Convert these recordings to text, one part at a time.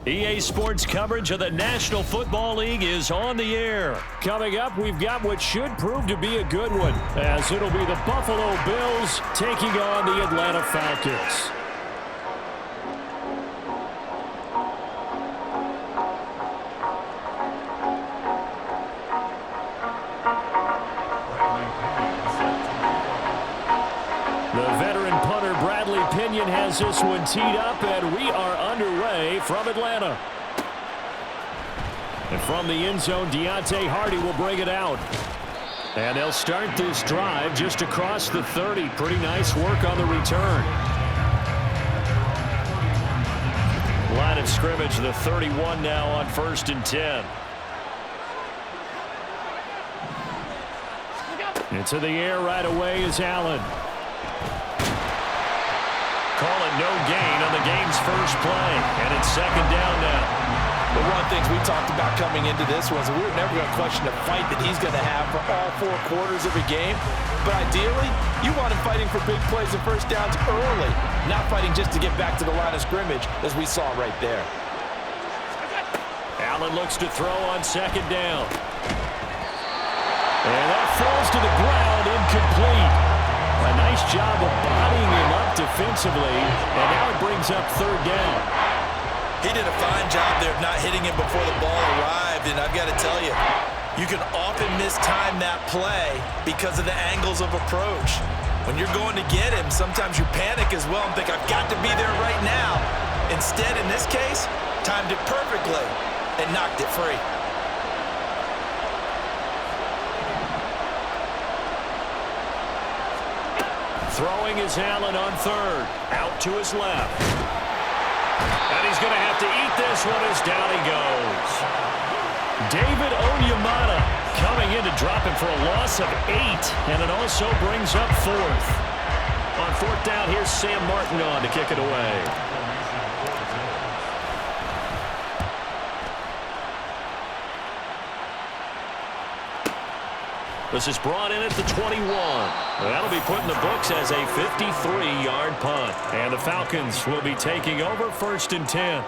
EA Sports coverage of the National Football League is on the air. Coming up, we've got what should prove to be a good one, as it'll be the Buffalo Bills taking on the Atlanta Falcons. Has this one teed up, and we are underway from Atlanta. And from the end zone, Deontay Hardy will bring it out. And they'll start this drive just across the 30. Pretty nice work on the return. Line of scrimmage, the 31 now on 1st and 10. Into the air right away is Allen. Call it no gain on the game's first play, and it's 2nd down now. Well, one of the things we talked about coming into this was we were never going to question the fight that he's going to have for all 4 quarters of a game. But ideally, you want him fighting for big plays and first downs early, not fighting just to get back to the line of scrimmage, as we saw right there. Allen looks to throw on 2nd down. And that falls to the ground, incomplete. A nice job of bodying him up defensively, and now it brings up 3rd down. He did a fine job there of not hitting him before the ball arrived, and I've got to tell you, you can often mistime that play because of the angles of approach. When you're going to get him, sometimes you panic as well and think, I've got to be there right now. Instead, in this case, timed it perfectly and knocked it free. Throwing is Allen on 3rd. Out to his left. And he's going to have to eat this one as down he goes. David Onyemata coming in to drop him for a loss of 8. And it also brings up 4th. On 4th down, here's Sam Martin on to kick it away. This is brought in at the 21. That'll be put in the books as a 53-yard punt. And the Falcons will be taking over 1st and 10.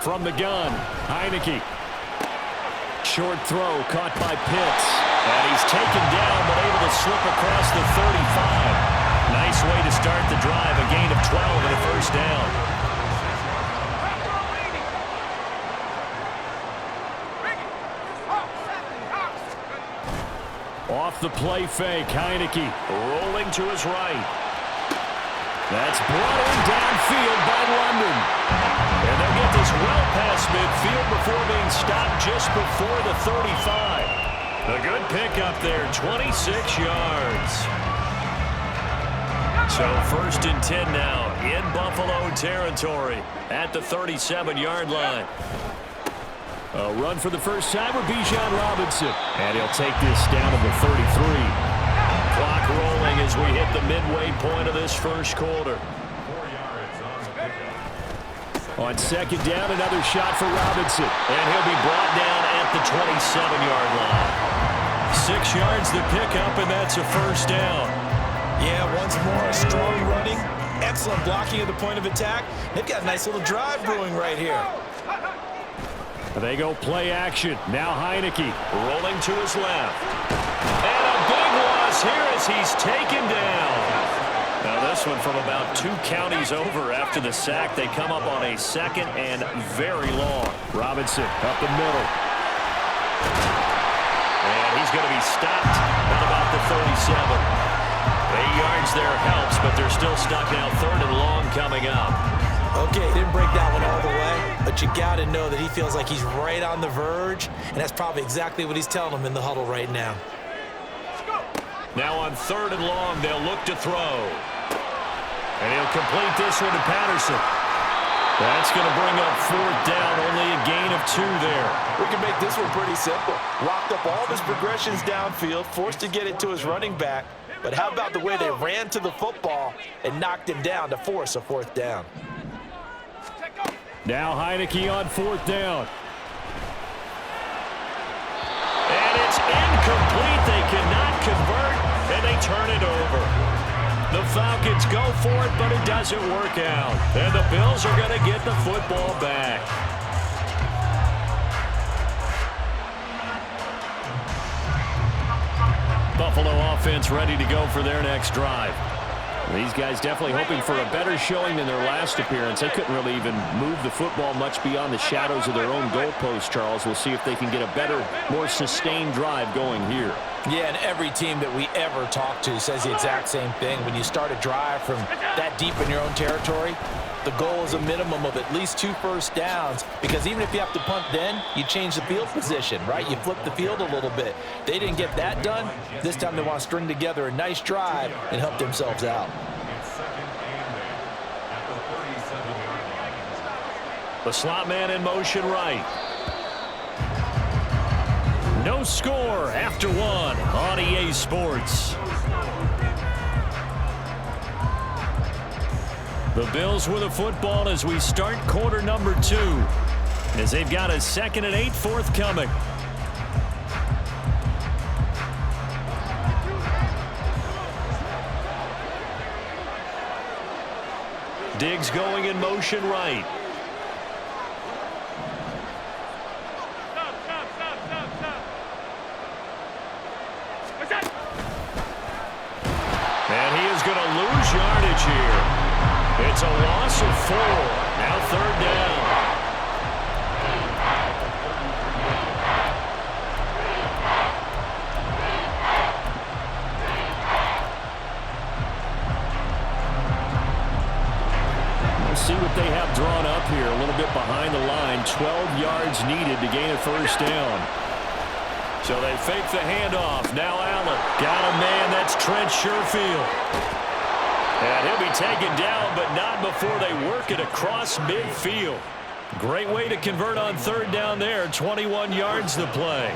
From the gun, Heineke. Short throw caught by Pitts. And he's taken down but able to slip across the 35. Nice way to start the drive. A gain of 12 and a 1st down. Off the play fake, Heineke rolling to his right. That's brought in downfield by London. And they'll get this well past midfield before being stopped just before the 35. A good pickup there, 26 yards. So 1st and 10 now in Buffalo territory at the 37-yard line. A run for the first time with Bijan Robinson. And he'll take this down to the 33. Clock rolling as we hit the midway point of this first quarter. On 2nd down, another shot for Robinson. And he'll be brought down at the 27-yard line. 6 yards the pickup, and that's a 1st down. Yeah, once more, strong running, excellent blocking at the point of attack. They've got a nice little drive brewing right here. They go play action. Now Heineke rolling to his left. And a big loss here as he's taken down. Now this one from about 2 counties over after the sack. They come up on a 2nd and very long. Robinson up the middle. And he's going to be stopped at about the 37. 8 yards there helps, but they're still stuck now. 3rd and long coming up. Okay, didn't break that one all the way, but you got to know that he feels like he's right on the verge, and that's probably exactly what he's telling him in the huddle right now. Now on 3rd and long, they'll look to throw. And he'll complete this one to Patterson. That's going to bring up 4th down, only a gain of 2 there. We can make this one pretty simple. Locked up all of his progressions downfield, forced to get it to his running back, but how about the way they ran to the football and knocked him down to force a 4th down? Now Heineke on 4th down. And it's incomplete. They cannot convert. and they turn it over. The Falcons go for it, but it doesn't work out. And the Bills are going to get the football back. Buffalo offense ready to go for their next drive. These guys definitely hoping for a better showing than their last appearance. They couldn't really even move the football much beyond the shadows of their own goalpost, Charles. We'll see if they can get a better, more sustained drive going here. Yeah, and every team that we ever talk to says the exact same thing. When you start a drive from that deep in your own territory, the goal is a minimum of at least 2 first downs, because even if you have to punt then, you change the field position, right? You flip the field a little bit. They didn't get that done. This time they want to string together a nice drive and help themselves out. The slot man in motion right. No score after 1 on EA Sports. The Bills with a football as we start quarter number 2, as they've got a 2nd and 8 forthcoming. Diggs going in motion right. And he is going to lose yardage here. It's a loss of 4. Now 3rd down. We'll see what they have drawn up here. A little bit behind the line. 12 yards needed to gain a 1st down. So they fake the handoff. Now Allen. Got a man. That's Trent Sherfield. And he'll be taken down, but not before they work it across midfield. Great way to convert on 3rd down there. 21 yards to play.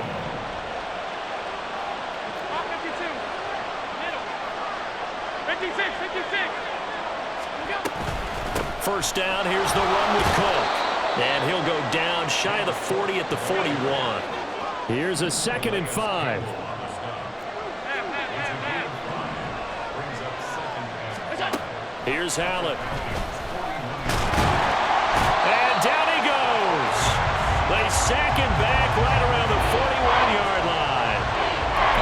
First down, here's the run with Cook. And he'll go down shy of the 40 at the 41. Here's a 2nd and 5. Here's Allen. And down he goes. They sack him back right around the 41-yard line.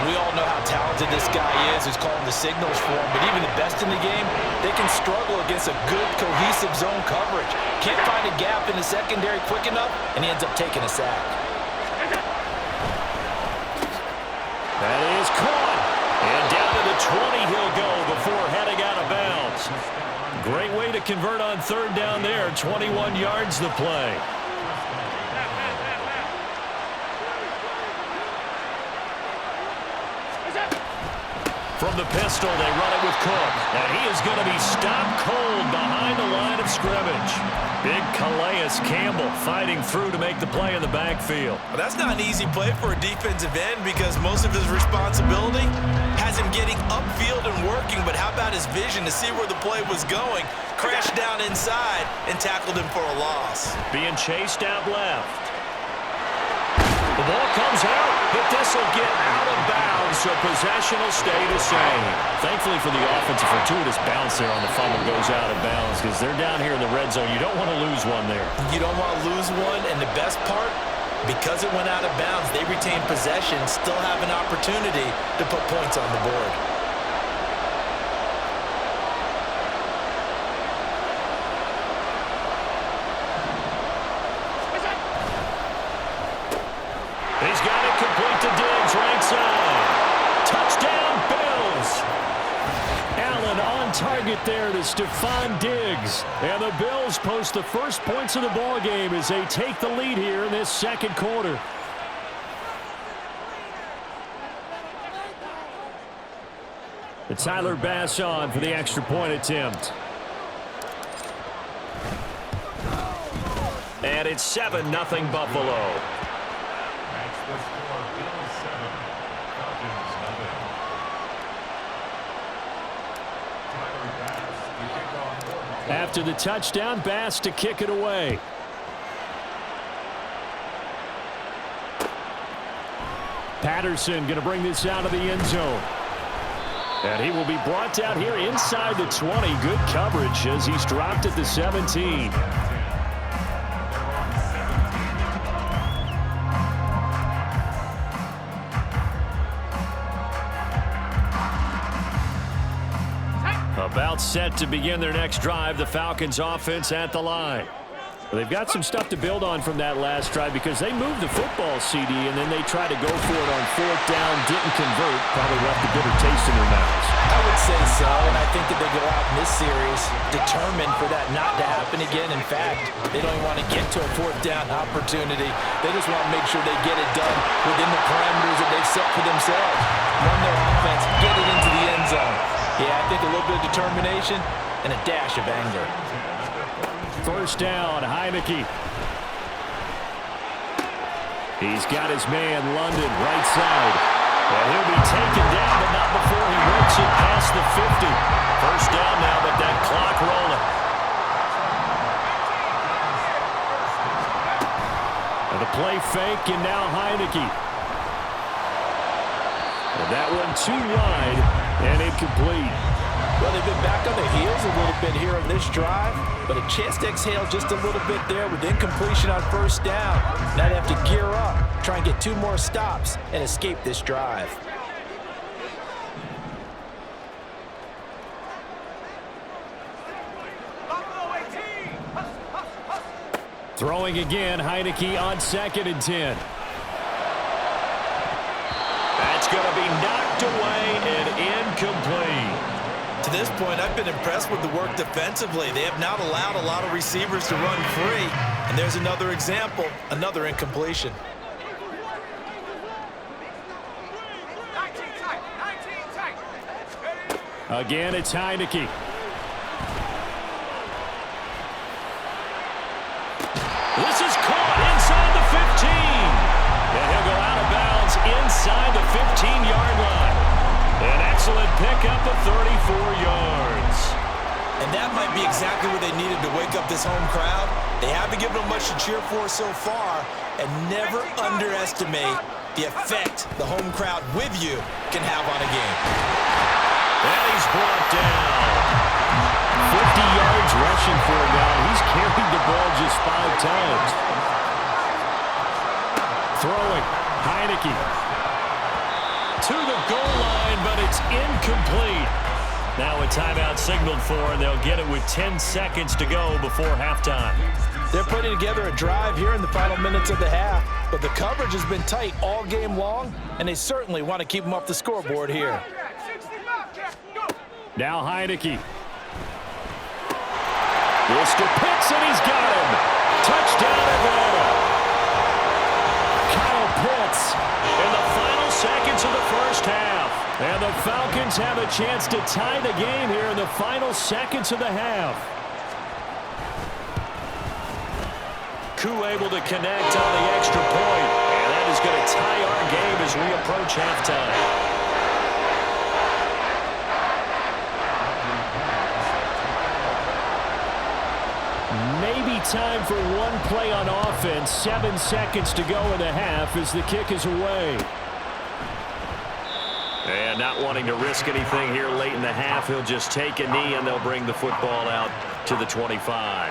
And we all know how talented this guy is who's calling the signals for him. But even the best in the game, they can struggle against a good, cohesive zone coverage. Can't find a gap in the secondary quick enough, and he ends up taking a sack. That is caught. And down to the 20 he'll go before heading out of bounds. Great way to convert on 3rd down there. 21 yards to play. From the pistol, they run it with Cook. And he is going to be stopped cold behind the line of scrimmage. Big Calais Campbell fighting through to make the play in the backfield. Well, that's not an easy play for a defensive end, because most of his responsibility has him getting upfield and working. But how about his vision to see where the play was going? Crashed down inside and tackled him for a loss. Being chased out left. The ball comes out, but this will get out of bounds, so possession will stay the same. Thankfully for the offense, a fortuitous bounce there on the fumble goes out of bounds, because they're down here in the red zone. You don't want to lose one there. You don't want to lose one, and the best part, because it went out of bounds, they retain possession, still have an opportunity to put points on the board. He's got it complete to Diggs, right side. Touchdown, Bills. Allen on target there to Stephon Diggs. And the Bills post the first points of the ball game as they take the lead here in this 2nd quarter. It's Tyler Bass on for the extra point attempt. And it's 7-0 Buffalo. After the touchdown, Bass to kick it away. Patterson going to bring this out of the end zone. And he will be brought down here inside the 20. Good coverage as he's dropped at the 17. About set to begin their next drive, the Falcons offense at the line. Well, they've got some stuff to build on from that last drive because they moved the football, CD, and then they tried to go for it on 4th down, didn't convert, probably left a bitter taste in their mouths. I would say so, and I think that they go out in this series determined for that not to happen again. In fact, they don't even want to get to a 4th down opportunity. They just want to make sure they get it done within the parameters that they've set for themselves. Run their offense, get it into the end zone. Yeah, I think a little bit of determination and a dash of anger. 1st down, Heineke. He's got his man, London, right side. And he'll be taken down, but not before he works it past the 50. 1st down now, but that clock rolling. And the play fake, and now Heineke. And that one too wide and incomplete. Well, they've been back on their heels a little bit here on this drive, but a chance to exhale just a little bit there with incompletion on 1st down. Now they have to gear up, try and get 2 more stops, and escape this drive. Throwing again, Heineke on 2nd and 10. That's going to be knocked away and incomplete. To this point, I've been impressed with the work defensively. They have not allowed a lot of receivers to run free. And there's another example, another incompletion. Again, it's Heineke. This is caught inside the 15. And he'll go out of bounds inside the 15-yard line. An excellent pickup of 34 yards. And that might be exactly what they needed to wake up this home crowd. They haven't given them much to cheer for so far, and never underestimate the effect the home crowd with you can have on a game. And he's brought down. 50 yards rushing for him now. He's carried the ball just 5 times. Throwing, Heineke. To the goal line, but it's incomplete. Now a timeout signaled for, and they'll get it with 10 seconds to go before halftime. They're putting together a drive here in the final minutes of the half, but the coverage has been tight all game long, and they certainly want to keep them off the scoreboard here. Now Heineke. This to Pitts, and he's got him. Touchdown, Atlanta. Kyle Pitts in the final seconds of the 1st half. And the Falcons have a chance to tie the game here in the final seconds of the half. Koo able to connect on the extra point. And that is going to tie our game as we approach halftime. Maybe time for one play on offense. 7 seconds to go in the half as the kick is away. And not wanting to risk anything here late in the half, he'll just take a knee and they'll bring the football out to the 25.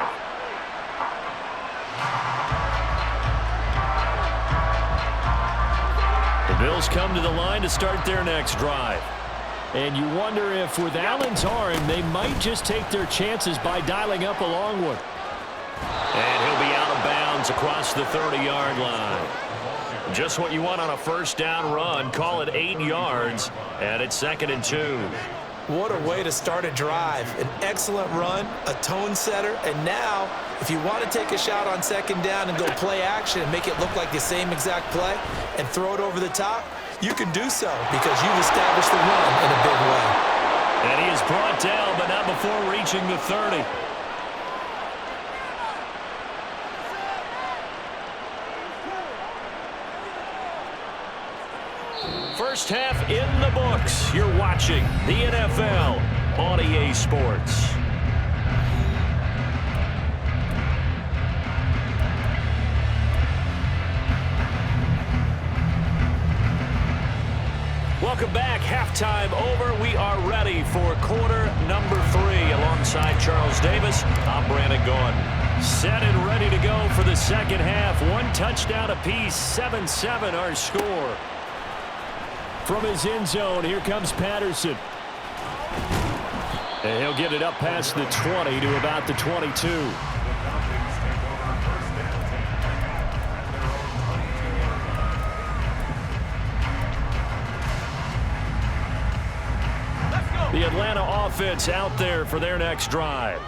The Bills come to the line to start their next drive. And you wonder if with Allen's arm, they might just take their chances by dialing up a long one. And he'll be out of bounds across the 30-yard line. Just what you want on a 1st down run. Call it 8 yards, and it's 2nd and 2. What a way to start a drive. An excellent run, a tone setter, and now if you want to take a shot on 2nd down and go play action and make it look like the same exact play and throw it over the top, you can do so because you've established the run in a big way. And he is brought down, but not before reaching the 30. First half in the books. You're watching the NFL on EA Sports. Welcome back. Halftime over. We are ready for quarter number 3. Alongside Charles Davis, I'm Brandon Gordon. Set and ready to go for the second half. 1 touchdown apiece, 7-7 our score. From his end zone, here comes Patterson. And he'll get it up past the 20 to about the 22. The Atlanta offense out there for their next drive.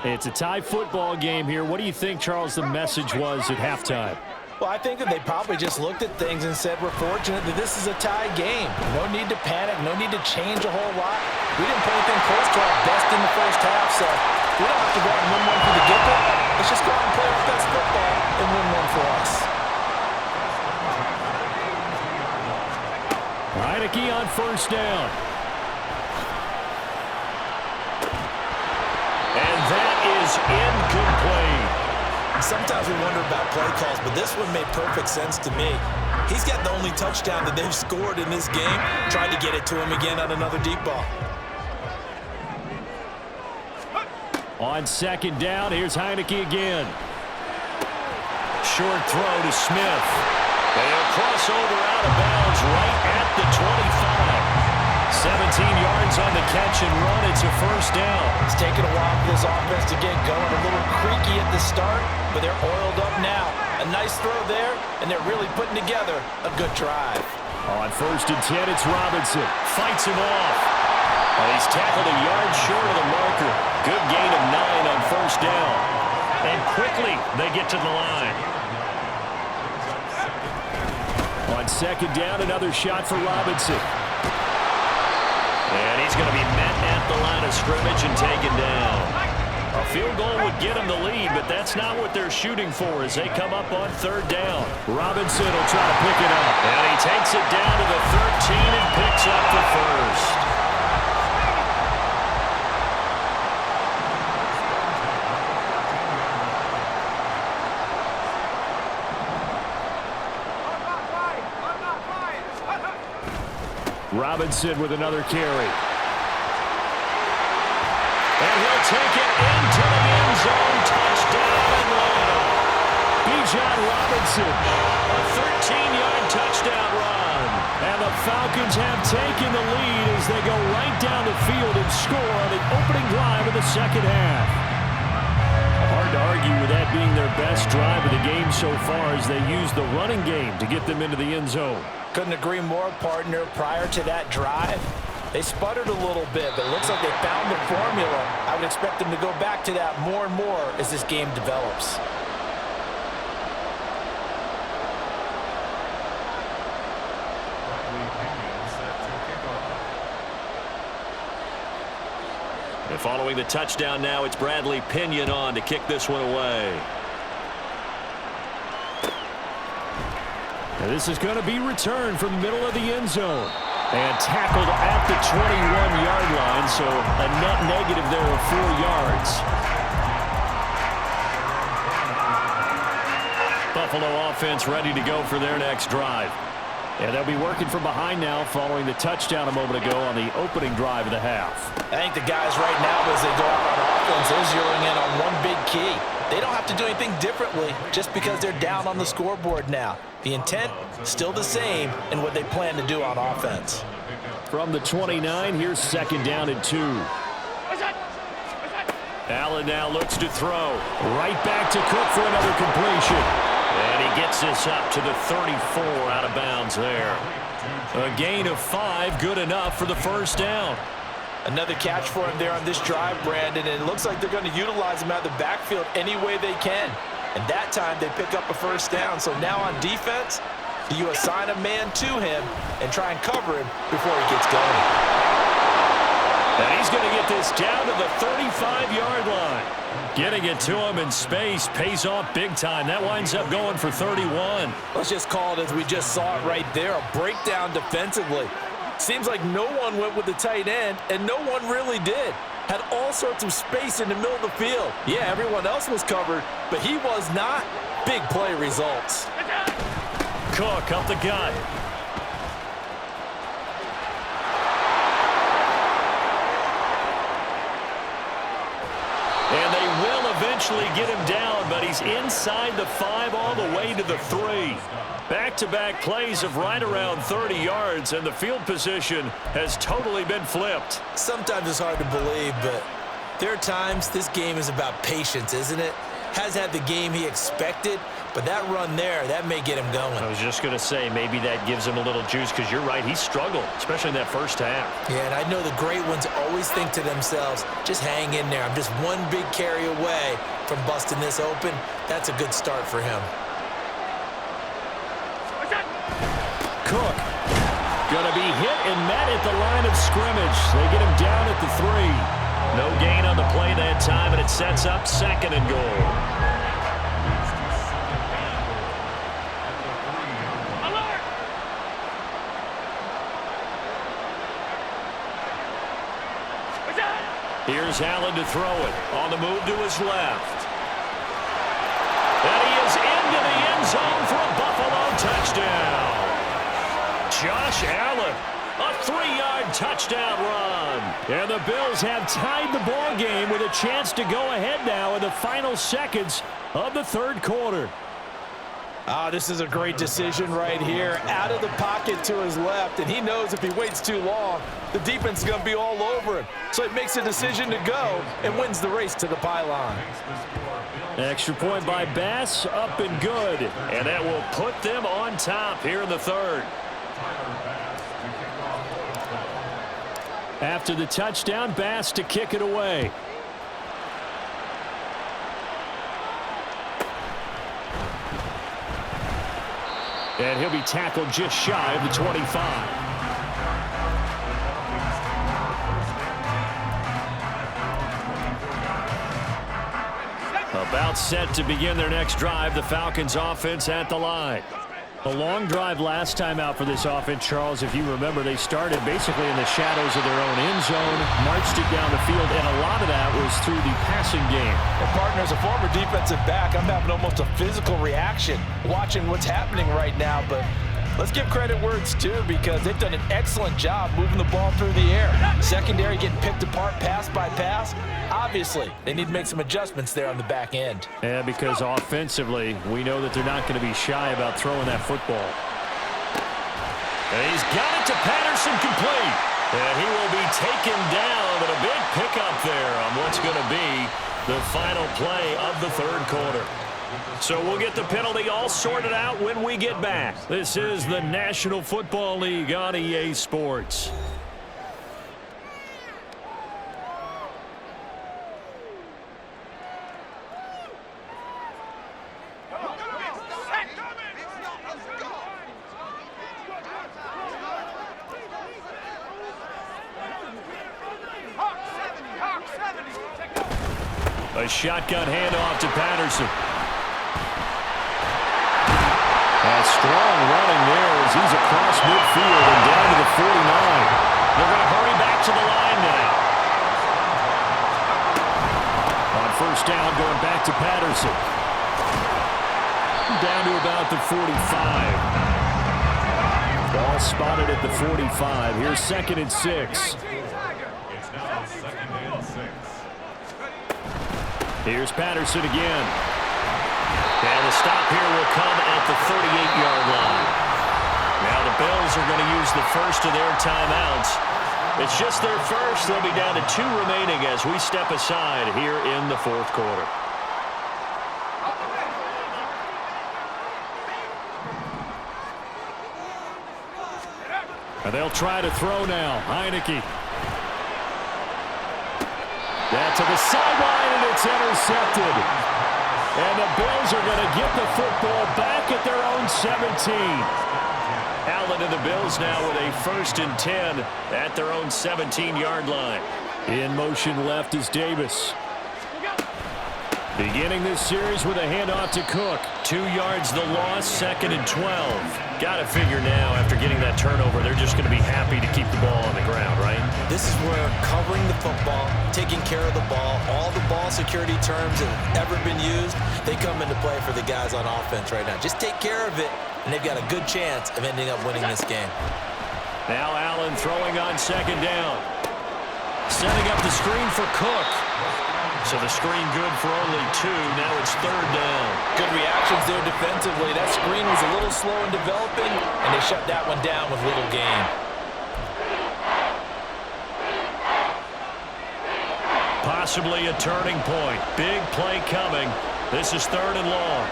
It's a tie football game here. What do you think, Charles, the message was at halftime? Well, I think that they probably just looked at things and said, we're fortunate that this is a tie game. No need to panic, no need to change a whole lot. We didn't play anything close to our best in the first half, so we don't have to go out and win one for the get-go. Let's just go out and play our best football and win one for us. Heineke on first down. And that is incomplete. Sometimes we wonder about play calls, but this one made perfect sense to me. He's got the only touchdown that they've scored in this game. Tried to get it to him again on another deep ball. On second down, here's Heineke again. Short throw to Smith. They'll cross over out of bounds right at the 25. 17 yards on the catch and run. It's a first down. It's taken a while for this offense to get going. A little creaky at the start, but they're oiled up now. A nice throw there, and they're really putting together a good drive. On first and 10, it's Robinson. Fights him off. And he's tackled a yard short of the marker. Good gain of 9 on first down. And quickly, they get to the line. On second down, another shot for Robinson. And he's going to be met at the line of scrimmage and taken down. A field goal would get him the lead, but that's not what they're shooting for as they come up on third down. Robinson will try to pick it up. And he takes it down to the 13 and picks up the first. Robinson with another carry. And he'll take it into the end zone. Touchdown, Atlanta. Bijan Robinson, a 13-yard touchdown run. And the Falcons have taken the lead as they go right down the field and score on the opening drive of the second half. Hard to argue with that being their best drive of the game so far as they use the running game to get them into the end zone. Couldn't agree more, partner. Prior to that drive, they sputtered a little bit, but it looks like they found the formula. I would expect them to go back to that more and more as this game develops. And following the touchdown now, it's Bradley Pinion on to kick this one away. And this is going to be returned from the middle of the end zone. And tackled at the 21-yard line, so a net negative there of 4 yards. Buffalo offense ready to go for their next drive. And they'll be working from behind now following the touchdown a moment ago on the opening drive of the half. I think the guys right now, as they go out on offense, they're zeroing in on one big key. They don't have to do anything differently just because they're down on the scoreboard now. The intent, still the same in what they plan to do on offense. From the 29, here's second down and 2. Allen now looks to throw. Right back to Cook for another completion. And he gets this up to the 34 out of bounds there. A gain of 5, good enough for the first down. Another catch for him there on this drive, Brandon, and it looks like they're going to utilize him out of the backfield any way they can. And that time they pick up a first down. So now on defense, do you assign a man to him and try and cover him before he gets going? And he's going to get this down to the 35-yard line. Getting it to him in space pays off big time. That winds up going for 31. Let's just call it as we just saw it right there, a breakdown defensively. Seems like no one went with the tight end, and no one really did. Had all sorts of space in the middle of the field. Yeah, everyone else was covered, but he was not. Big play results. Cook up the gut. eventually get him down, but he's inside the 5 all the way to the 3. Back-to-back plays of right around 30 yards, and the field position has totally been flipped. Sometimes it's hard to believe, but there are times this game is about patience, isn't it? Has had the game he expected, but that run there, that may get him going. I was just going to say, maybe that gives him a little juice, because you're right, he struggled, especially in that first half. Yeah, and I know the great ones always think to themselves, just hang in there. I'm just one big carry away from busting this open. That's a good start for him. Cook going to be hit and met at the line of scrimmage. They get him down at the 3. No gain on the play that time, and it sets up 2nd and goal. Here's Allen to throw it. On the move to his left. And he is into the end zone for a Buffalo touchdown. Josh Allen, a 3-yard touchdown run. And the Bills have tied the ball game with a chance to go ahead now in the final seconds of the 3rd quarter. This is a great decision right here. Out of the pocket to his left, and he knows if he waits too long, the defense is going to be all over him. So he makes a decision to go and wins the race to the pylon. Extra point by Bass, up and good. And that will put them on top here in the 3rd. After the touchdown, Bass to kick it away. And he'll be tackled just shy of the 25. About set to begin their next drive, the Falcons offense at the line. A long drive last time out for this offense, Charles. If you remember, they started basically in the shadows of their own end zone, marched it down the field, and a lot of that was through the passing game. And partner, as a former defensive back, I'm having almost a physical reaction watching what's happening right now, but let's give credit where it's due, because they've done an excellent job moving the ball through the air. Secondary getting picked apart pass by pass. Obviously, they need to make some adjustments there on the back end. Yeah, because offensively, we know that they're not going to be shy about throwing that football. And he's got it to Patterson, complete. And he will be taken down, but a big pickup there on what's going to be the final play of the 3rd quarter. So we'll get the penalty all sorted out when we get back. This is the National Football League on EA Sports. A shotgun handoff to Patterson. Strong running there as he's across midfield and down to the 49. They're going to hurry back to the line now. On 1st down, going back to Patterson. Down to about the 45. Ball spotted at the 45. Here's 2nd and 6. Here's Patterson again. And the stop here will come at the 38-yard line. Now the Bills are going to use the first of their timeouts. It's just their first. They'll be down to 2 remaining as we step aside here in the 4th quarter. And they'll try to throw now. Heineke. That to the sideline, and it's intercepted. And the Bills are going to get the football back at their own 17. Allen and the Bills now with a 1st and 10 at their own 17-yard line. In motion left is Davis. Beginning this series with a handoff to Cook. 2 yards the loss, 2nd and 12. Got to figure now, after getting that turnover, they're just going to be happy to keep the ball on the ground, right? This is where covering the football, taking care of the ball, all the ball security terms that have ever been used, they come into play for the guys on offense right now. Just take care of it, and they've got a good chance of ending up winning this game. Now Allen throwing on 2nd down. Setting up the screen for Cook. So the screen good for only 2. Now it's 3rd down. Good reactions there defensively. That screen was a little slow in developing, and they shut that one down with little gain. Possibly a turning point. Big play coming. This is 3rd and long.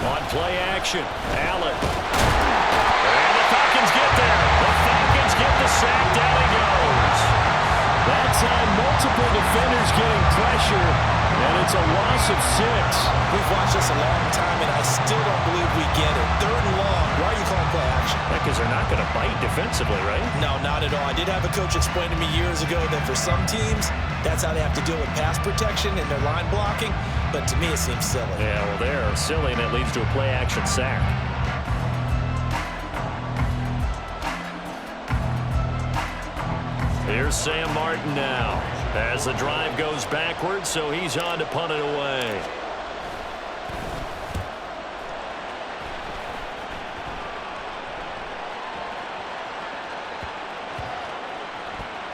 On play action, Allen. And the Falcons get there. The Falcons get the sack. Down he goes. That time, multiple defenders getting pressure, and it's a loss of 6. We've watched this a long time, and I still don't believe we get it. 3rd and long. Why are you calling play action? Because they're not going to bite defensively, right? No, not at all. I did have a coach explain to me years ago that for some teams, that's how they have to deal with pass protection and their line blocking. But to me, it seems silly. Yeah, well, they're silly, and it leads to a play-action sack. Here's Sam Martin now as the drive goes backwards, so he's on to punt it away.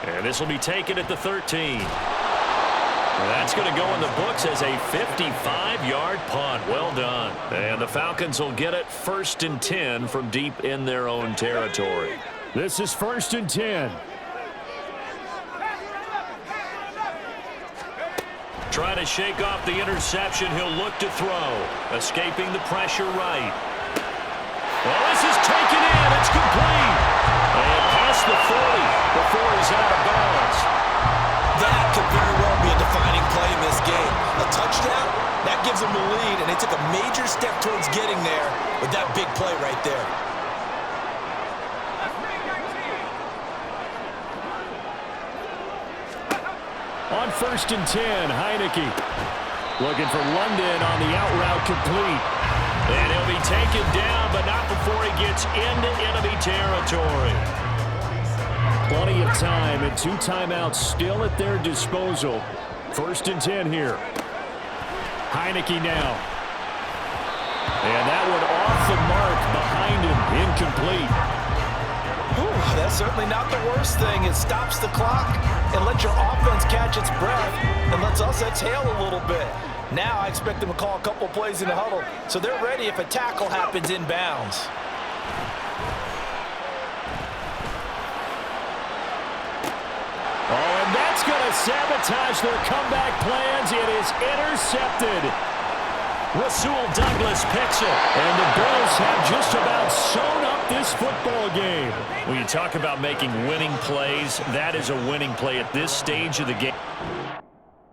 And this will be taken at the 13. That's going to go in the books as a 55-yard punt. Well done. And the Falcons will get it 1st and 10 from deep in their own territory. This is 1st and 10. Trying to shake off the interception. He'll look to throw. Escaping the pressure right. Well, this is taken in. It's complete. And past the 40 before he's out of bounds. That could very well be a defining play in this game. A touchdown, that gives them the lead, and they took a major step towards getting there with that big play right there. On 1st and 10, Heineke looking for London on the out route complete. And he'll be taken down, but not before he gets into enemy territory. Plenty of time and 2 timeouts still at their disposal. 1st and 10 here. Heineke now. And that one off the mark behind him, incomplete. Ooh, that's certainly not the worst thing. It stops the clock and lets your offense catch its breath and lets us exhale a little bit. Now I expect them to call a couple plays in the huddle, so they're ready if a tackle happens inbounds. Oh, and that's going to sabotage their comeback plans. It is intercepted. Rasul Douglas picks it. And the Bills have just about sewn up this football game. When you talk about making winning plays, that is a winning play at this stage of the game.